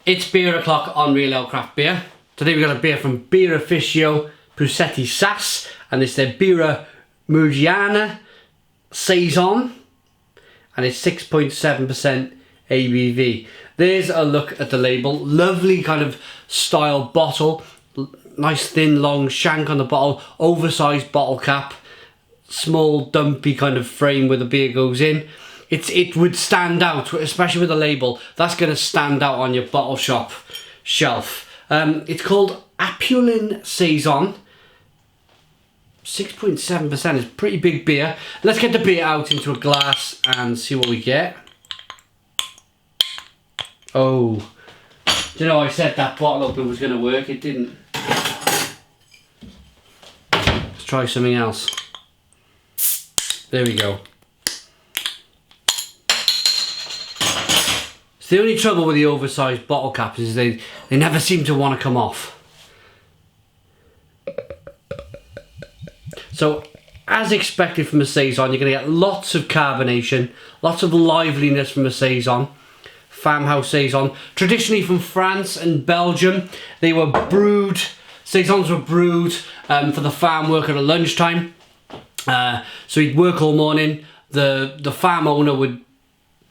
It's beer o'clock on Real Ale Craft Beer. Today we've got a beer from Birrificio, Peuceti Saison, and it's their Birrificio Murgiana Saison, and it's 6.7% ABV. There's a look at the label. Lovely kind of style bottle. Nice thin long shank on the bottle. Oversized bottle cap. Small dumpy kind of frame where the beer goes in. It would stand out, especially with a label. That's going to stand out on your bottle shop shelf. It's called Apulin Saison. 6.7% is pretty big beer. Let's get the beer out into a glass and see what we get. Oh, do you know, I said that bottle opener was going to work. It didn't. Let's try something else. There we go. So the only trouble with the oversized bottle caps is they never seem to want to come off. So, as expected from a Saison, you're going to get lots of carbonation, lots of liveliness from a Saison. Farmhouse Saison. Traditionally from France and Belgium. They were brewed, Saisons were brewed for the farm worker at lunchtime. So he'd work all morning. The farm owner would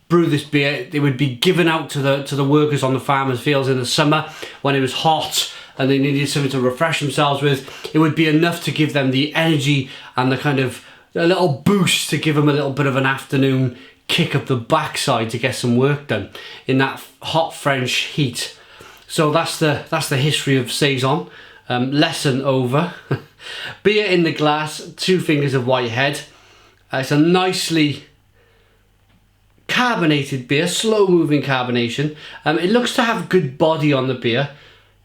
brew this beer. It would be given out to the workers on the farmers' fields in the summer when it was hot and they needed something to refresh themselves with. It would be enough to give them the energy and the kind of a little boost to give them a little bit of an afternoon kick up the backside to get some work done in that hot French heat. So that's the history of Saison. Lesson over. Beer in the glass, 2 fingers of white head. It's a nicely carbonated beer, slow moving carbonation. It looks to have good body on the beer.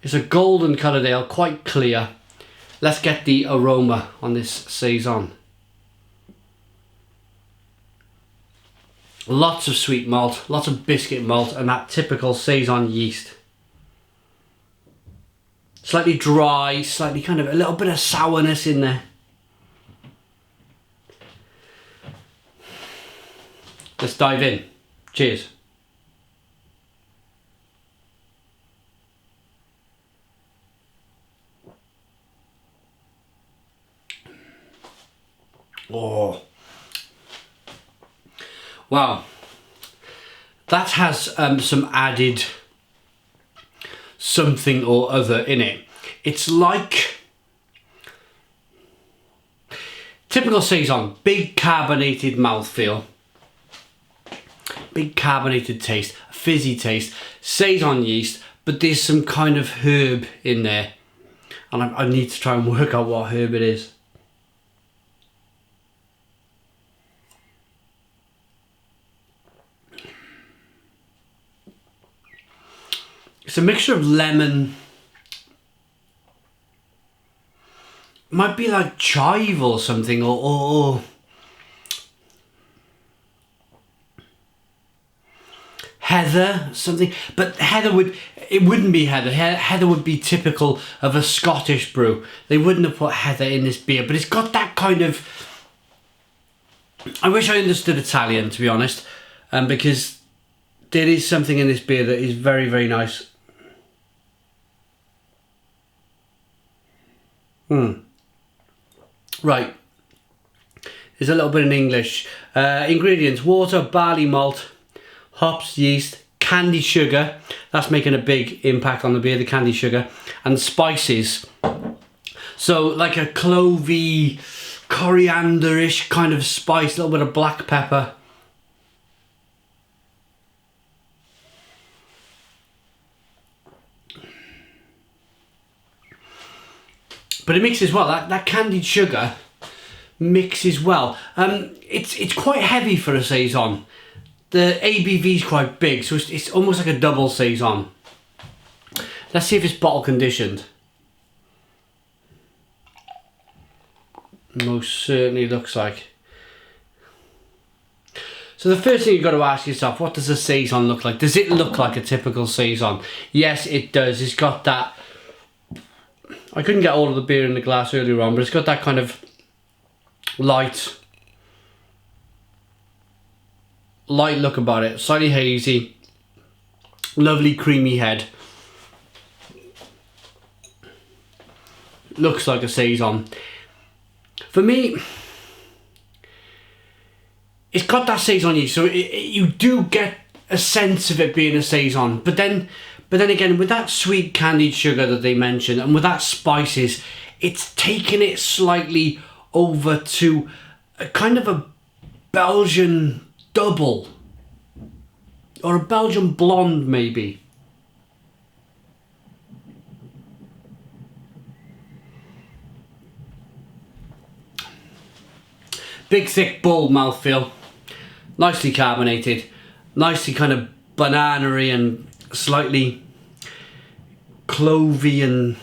It's a golden coloured ale, quite clear. Let's get the aroma on this Saison. Lots of sweet malt, lots of biscuit malt, and that typical Saison yeast. Slightly dry, slightly kind of a little bit of sourness in there. Let's dive in. Cheers. Oh. Wow. That has some added something or other in it. It's like typical Saison, big carbonated mouthfeel. Big carbonated taste, fizzy taste, Saison yeast, but there's some kind of herb in there. And I need to try and work out what herb it is. It's a mixture of lemon. Might be like chive or something, or heather, something, but it wouldn't be heather. Heather would be typical of a Scottish brew. They wouldn't have put heather in this beer, but it's got that kind of, I wish I understood Italian, to be honest, because there is something in this beer that is very, very nice. Right, there's a little bit in English. Ingredients: water, barley malt, hops, yeast, candied sugar. That's making a big impact on the beer, the candied sugar. And spices. So like a clovey, coriander-ish kind of spice, a little bit of black pepper. But it mixes well. That candied sugar mixes well. It's quite heavy for a Saison. The ABV is quite big, so it's almost like a double Saison. Let's see if it's bottle conditioned. Most certainly looks like. So the first thing you've got to ask yourself, what does a Saison look like? Does it look like a typical Saison? Yes, it does. It's got that... I couldn't get all of the beer in the glass earlier on, but it's got that kind of light look about it. Slightly hazy. Lovely creamy head. Looks like a Saison. For me, it's got that Saison yeast, so you do get a sense of it being a Saison. But then again, with that sweet candied sugar that they mentioned, and with that spices, it's taken it slightly over to a kind of a Belgian double. Or a Belgian blonde, maybe. Big, thick, bold mouthfeel. Nicely carbonated. Nicely kind of banana-y and slightly clovey, and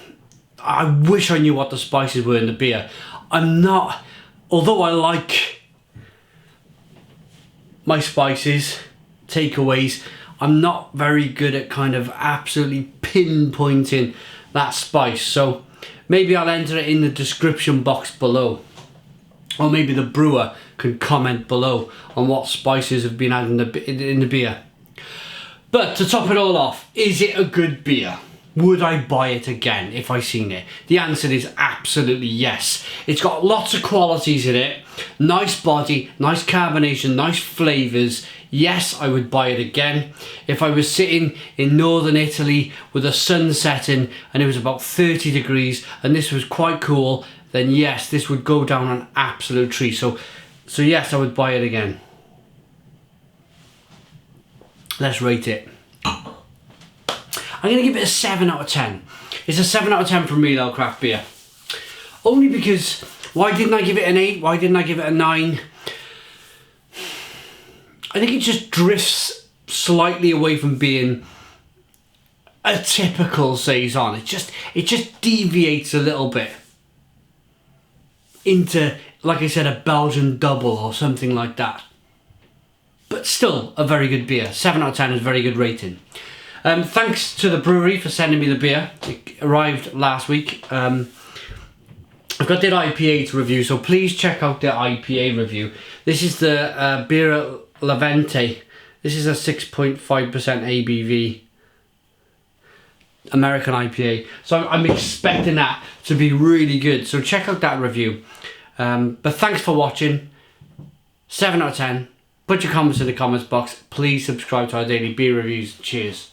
I wish I knew what the spices were in the beer. I'm not, although I like my spices, takeaways, I'm not very good at kind of absolutely pinpointing that spice. So maybe I'll enter it in the description box below. Or maybe the brewer can comment below on what spices have been added in the beer. But to top it all off, is it a good beer? Would I buy it again if I seen it? The answer is absolutely yes. It's got lots of qualities in it. Nice body, nice carbonation, nice flavours. Yes, I would buy it again. If I was sitting in northern Italy with the sun setting and it was about 30 degrees and this was quite cool, then yes, this would go down an absolute treat. So yes, I would buy it again. Let's rate it. I'm going to give it a 7 out of 10. It's a 7 out of 10 from Real Ale Craft Beer. Only because, why didn't I give it an 8? Why didn't I give it a 9? I think it just drifts slightly away from being a typical Saison. It just deviates a little bit into, like I said, a Belgian double or something like that. But still a very good beer. 7 out of 10 is a very good rating. Thanks to the brewery for sending me the beer. It arrived last week. I've got their IPA to review, so please check out their IPA review. This is the Beer Levante. This is a 6.5% ABV American IPA. So I'm expecting that to be really good. So check out that review. But thanks for watching. 7 out of 10. Put your comments in the comments box. Please subscribe to our daily beer reviews. Cheers.